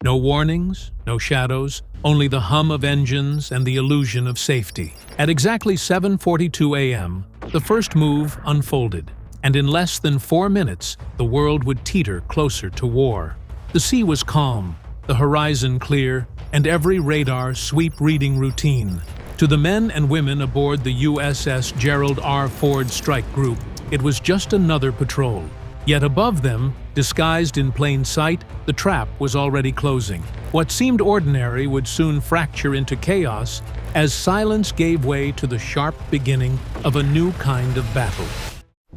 No warnings, no shadows, only the hum of engines and the illusion of safety. At exactly 7:42 a.m., the first move unfolded, and in less than 4 minutes, the world would teeter closer to war. The sea was calm, the horizon clear, and every radar sweep reading routine. To the men and women aboard the USS Gerald R Ford Strike Group, it was just another patrol. Yet above them, disguised in plain sight, the trap was already closing. What seemed ordinary would soon fracture into chaos as silence gave way to the sharp beginning of a new kind of battle.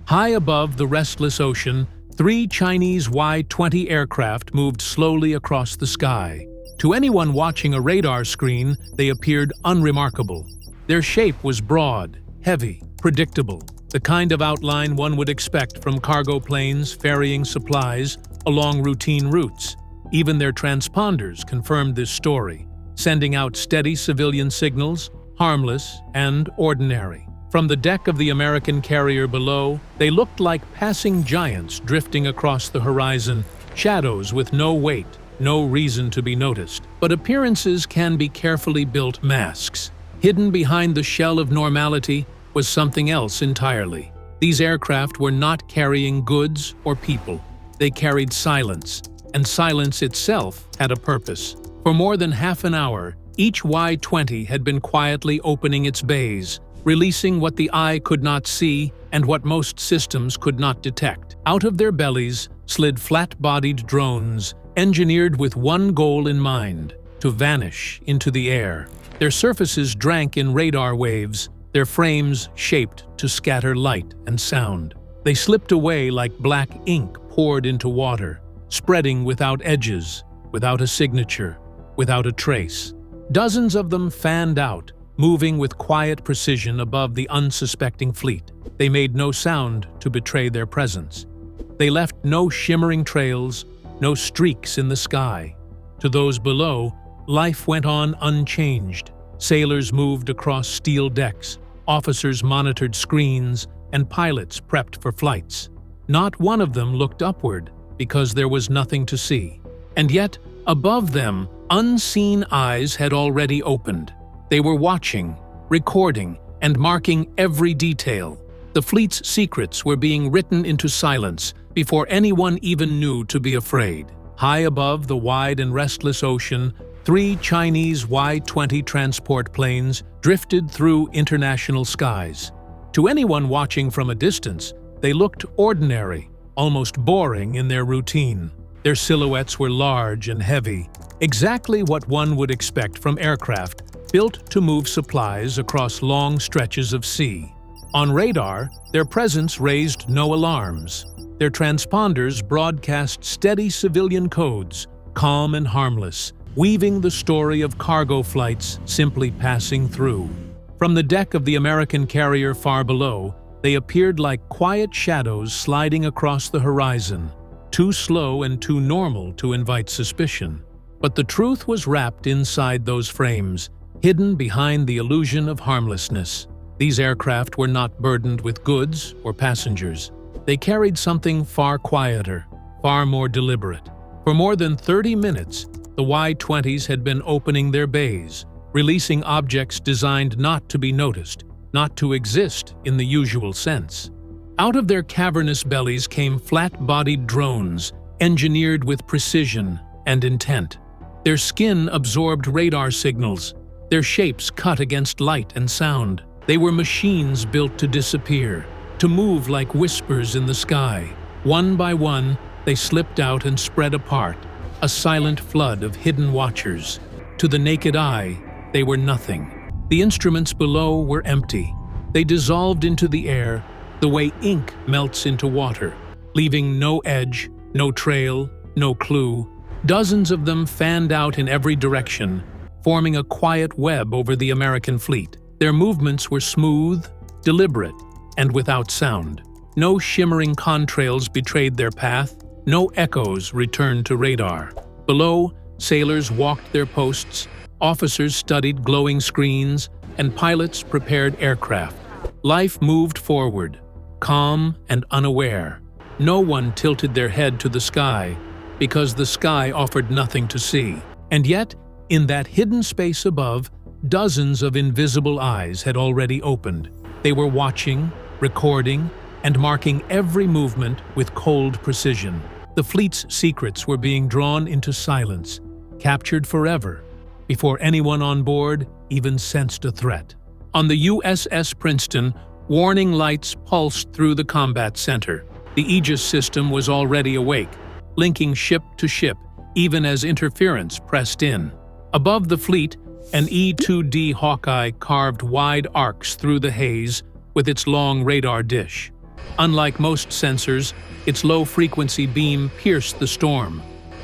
High above the restless ocean, 3 Chinese Y-20 aircraft moved slowly across the sky. To anyone watching a radar screen, they appeared unremarkable. Their shape was broad, heavy, predictable, the kind of outline one would expect from cargo planes ferrying supplies along routine routes. Even their transponders confirmed this story, sending out steady civilian signals, harmless and ordinary. From the deck of the American carrier below, they looked like passing giants drifting across the horizon, shadows with no weight, no reason to be noticed. But appearances can be carefully built masks. Hidden behind the shell of normality was something else entirely. These aircraft were not carrying goods or people. They carried silence, and silence itself had a purpose. For more than half an hour, each Y-20 had been quietly opening its bays, releasing what the eye could not see and what most systems could not detect. Out of their bellies slid flat-bodied drones, engineered with one goal in mind: to vanish into the air. Their surfaces drank in radar waves, their frames shaped to scatter light and sound. They slipped away like black ink poured into water, spreading without edges, without a signature, without a trace. Dozens of them fanned out, moving with quiet precision above the unsuspecting fleet. They made no sound to betray their presence. They left no shimmering trails, no streaks in the sky. To those below, life went on unchanged. Sailors moved across steel decks, officers monitored screens, and pilots prepped for flights. Not one of them looked upward, because there was nothing to see. And yet, above them, unseen eyes had already opened. They were watching, recording, and marking every detail. The fleet's secrets were being written into silence before anyone even knew to be afraid. High above the wide and restless ocean, 3 Chinese Y-20 transport planes drifted through international skies. To anyone watching from a distance, they looked ordinary, almost boring in their routine. Their silhouettes were large and heavy, exactly what one would expect from aircraft built to move supplies across long stretches of sea. On radar, their presence raised no alarms. Their transponders broadcast steady civilian codes, calm and harmless, weaving the story of cargo flights simply passing through. From the deck of the American carrier far below, they appeared like quiet shadows sliding across the horizon, too slow and too normal to invite suspicion. But the truth was wrapped inside those frames, hidden behind the illusion of harmlessness. These aircraft were not burdened with goods or passengers. They carried something far quieter, far more deliberate. For more than 30 minutes, the Y-20s had been opening their bays, releasing objects designed not to be noticed, not to exist in the usual sense. Out of their cavernous bellies came flat-bodied drones, engineered with precision and intent. Their skin absorbed radar signals, their shapes cut against light and sound. They were machines built to disappear, to move like whispers in the sky. One by one, they slipped out and spread apart, a silent flood of hidden watchers. To the naked eye, they were nothing. The instruments below were empty. They dissolved into the air the way ink melts into water, leaving no edge, no trail, no clue. Dozens of them fanned out in every direction, forming a quiet web over the American fleet. Their movements were smooth, deliberate, and without sound. No shimmering contrails betrayed their path, no echoes returned to radar. Below, sailors walked their posts, officers studied glowing screens, and pilots prepared aircraft. Life moved forward, calm and unaware. No one tilted their head to the sky, because the sky offered nothing to see. And yet, in that hidden space above, dozens of invisible eyes had already opened. They were watching, recording, and marking every movement with cold precision. The fleet's secrets were being drawn into silence, captured forever, before anyone on board even sensed a threat. On the USS Princeton, warning lights pulsed through the combat center. The Aegis system was already awake, linking ship to ship, even as interference pressed in. Above the fleet, an E-2D Hawkeye carved wide arcs through the haze with its long radar dish. Unlike most sensors, its low-frequency beam pierced the storm,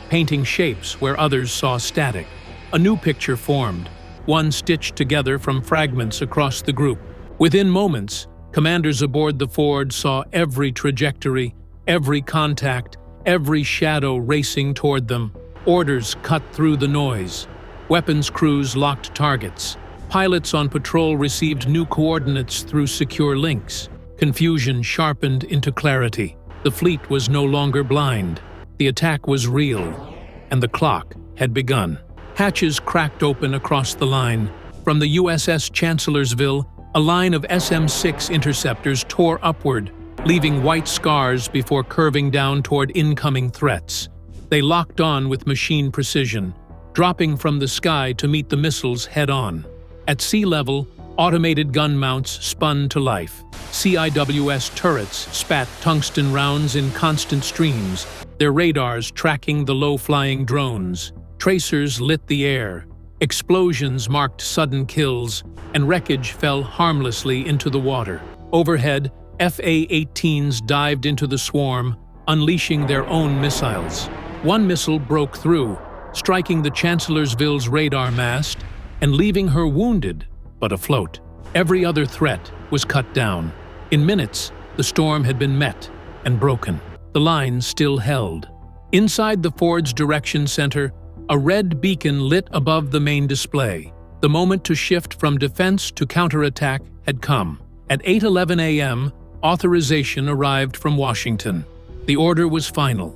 painting shapes where others saw static. A new picture formed, one stitched together from fragments across the group. Within moments, commanders aboard the Ford saw every trajectory, every contact, every shadow racing toward them. Orders cut through the noise. Weapons crews locked targets. Pilots on patrol received new coordinates through secure links. Confusion sharpened into clarity. The fleet was no longer blind. The attack was real, and the clock had begun. Hatches cracked open across the line. From the USS Chancellorsville, a line of SM-6 interceptors tore upward, leaving white scars before curving down toward incoming threats. They locked on with machine precision, dropping from the sky to meet the missiles head-on. At sea level, automated gun mounts spun to life. CIWS turrets spat tungsten rounds in constant streams, their radars tracking the low-flying drones. Tracers lit the air. Explosions marked sudden kills, and wreckage fell harmlessly into the water. Overhead, FA-18s dived into the swarm, unleashing their own missiles. One missile broke through, striking the Chancellorsville's radar mast and leaving her wounded but afloat. Every other threat was cut down. In minutes, the storm had been met and broken. The line still held. Inside the Ford's direction center, a red beacon lit above the main display. The moment to shift from defense to counterattack had come. At 8:11 a.m., authorization arrived from Washington. The order was final.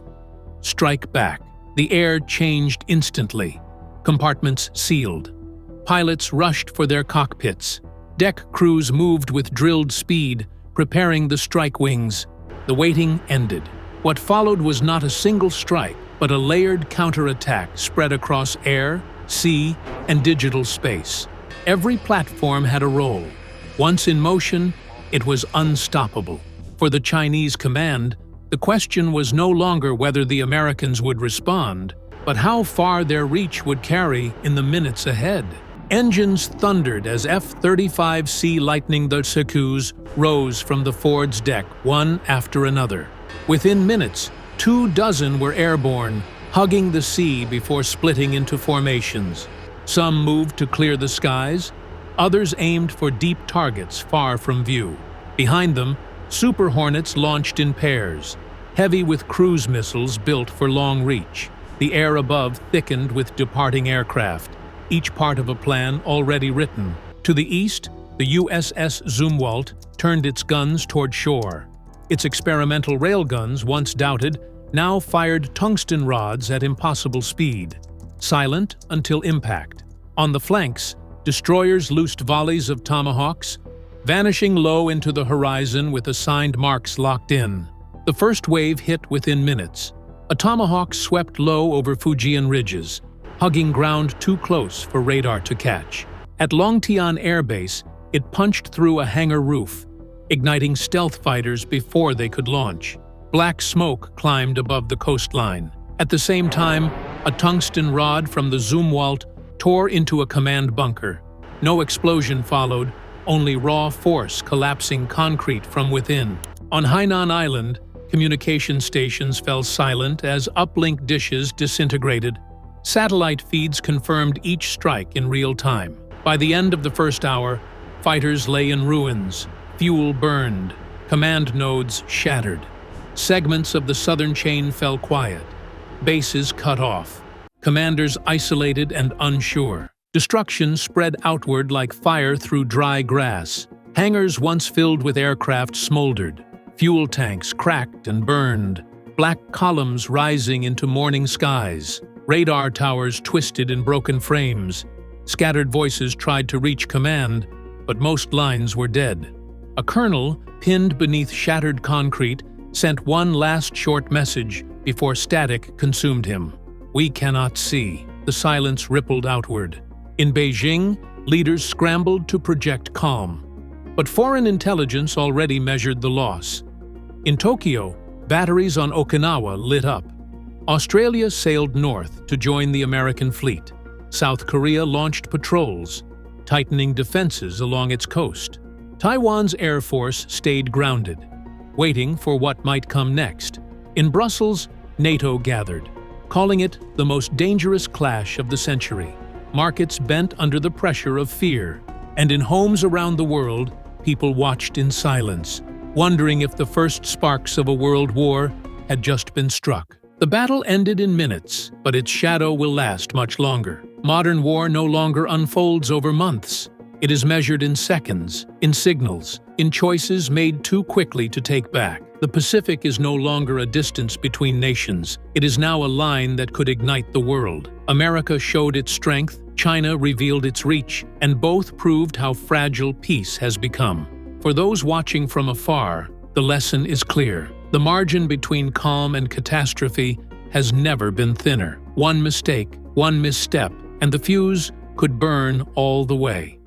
Strike back. The air changed instantly. Compartments sealed. Pilots rushed for their cockpits. Deck crews moved with drilled speed, preparing the strike wings. The waiting ended. What followed was not a single strike, but a layered counterattack spread across air, sea, and digital space. Every platform had a role. Once in motion, it was unstoppable. For the Chinese command, the question was no longer whether the Americans would respond, but how far their reach would carry in the minutes ahead. Engines thundered as F-35C Lightning II rose from the Ford's deck, one after another. Within minutes, 24 were airborne, hugging the sea before splitting into formations. Some moved to clear the skies, others aimed for deep targets far from view. Behind them, Super Hornets launched in pairs, heavy with cruise missiles built for long reach. The air above thickened with departing aircraft, each part of a plan already written. To the east, the USS Zumwalt turned its guns toward shore. Its experimental railguns, once doubted, now fired tungsten rods at impossible speed, silent until impact. On the flanks, destroyers loosed volleys of tomahawks, vanishing low into the horizon with assigned marks locked in. The first wave hit within minutes. A tomahawk swept low over Fujian ridges, hugging ground too close for radar to catch. At Longtian Air Base, it punched through a hangar roof, igniting stealth fighters before they could launch. Black smoke climbed above the coastline. At the same time, a tungsten rod from the Zumwalt tore into a command bunker. No explosion followed, only raw force collapsing concrete from within. On Hainan Island, communication stations fell silent as uplink dishes disintegrated. Satellite feeds confirmed each strike in real time. By the end of the first hour, fighters lay in ruins, fuel burned, command nodes shattered. Segments of the southern chain fell quiet, bases cut off, commanders isolated and unsure. Destruction spread outward like fire through dry grass. Hangars once filled with aircraft smoldered. Fuel tanks cracked and burned. black columns rising into morning skies, radar towers twisted in broken frames. Scattered voices tried to reach command, but most lines were dead. A colonel, pinned beneath shattered concrete, sent one last short message before static consumed him. "We cannot see." The silence rippled outward. In Beijing, leaders scrambled to project calm. But foreign intelligence already measured the loss. In Tokyo, batteries on Okinawa lit up. Australia sailed north to join the American fleet. South Korea launched patrols, tightening defenses along its coast. Taiwan's Air Force stayed grounded, waiting for what might come next. In Brussels, NATO gathered, calling it the most dangerous clash of the century. Markets bent under the pressure of fear, and in homes around the world, people watched in silence, wondering if the first sparks of a world war had just been struck. The battle ended in minutes, but its shadow will last much longer. Modern war no longer unfolds over months. It is measured in seconds, in signals, in choices made too quickly to take back. The Pacific is no longer a distance between nations. It is now a line that could ignite the world. America showed its strength, China revealed its reach, and both proved how fragile peace has become. For those watching from afar, the lesson is clear. The margin between calm and catastrophe has never been thinner. One mistake, one misstep, and the fuse could burn all the way.